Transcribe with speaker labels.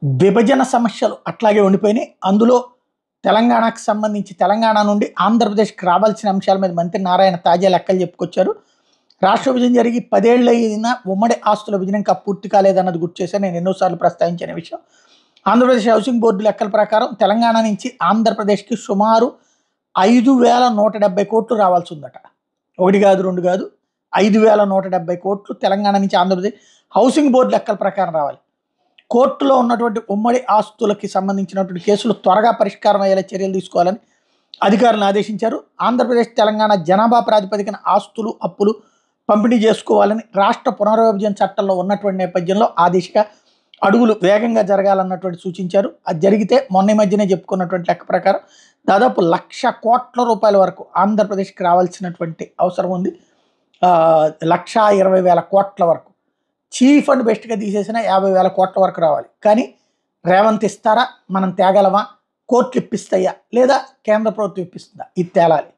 Speaker 1: విభజన సమస్యలు అట్లాగే ఉండిపోయినాయి. అందులో తెలంగాణకు సంబంధించి తెలంగాణ నుండి ఆంధ్రప్రదేశ్కి రావాల్సిన అంశాల మీద మంత్రి నారాయణ తాజా లెక్కలు చెప్పుకొచ్చారు. రాష్ట్ర విభజన జరిగి 10 ఏళ్ళు అయినా ఉమ్మడి ఆస్తుల విభజన ఇంకా పూర్తి కాలేదన్నది గుర్తు చేశాను. నేను ఎన్నోసార్లు ప్రస్తావించిన విషయం. ఆంధ్రప్రదేశ్ హౌసింగ్ బోర్డు లెక్కల ప్రకారం తెలంగాణ నుంచి ఆంధ్రప్రదేశ్కి సుమారు 5,170 కోట్లు రావాల్సి ఉందట. 1 కాదు 2 కాదు, 5,170 కోట్లు తెలంగాణ నుంచి ఆంధ్రప్రదేశ్ హౌసింగ్ బోర్డు లెక్కల ప్రకారం రావాలి. కోర్టులో ఉన్నటువంటి ఉమ్మడి ఆస్తులకి సంబంధించినటువంటి కేసులు త్వరగా పరిష్కారం అయ్యేలా చర్యలు తీసుకోవాలని అధికారులను ఆదేశించారు. ఆంధ్రప్రదేశ్ తెలంగాణ జనాభా ప్రాతిపదికన ఆస్తులు అప్పులు పంపిణీ చేసుకోవాలని రాష్ట్ర పునర్విభజన చట్టంలో ఉన్నటువంటి నేపథ్యంలో ఆ దిశగా అడుగులు వేగంగా జరగాలన్నటువంటి సూచించారు. అది జరిగితే మొన్న మధ్యనే చెప్పుకున్నటువంటి లెక్క ప్రకారం దాదాపు 1,00,000 కోట్ల రూపాయల వరకు ఆంధ్రప్రదేశ్కి రావాల్సినటువంటి అవసరం ఉంది. 1,20,000 కోట్ల వరకు చీఫ్ అండ్ బెస్ట్గా తీసేసిన 50,000 కోట్ల వరకు రావాలి. కానీ రేవంత్ ఇస్తారా, మనం తేగలమా, కోర్టులు ఇప్పిస్తాయా లేదా కేంద్ర ప్రభుత్వం ఇప్పిస్తుందా, ఇది తేలాలి.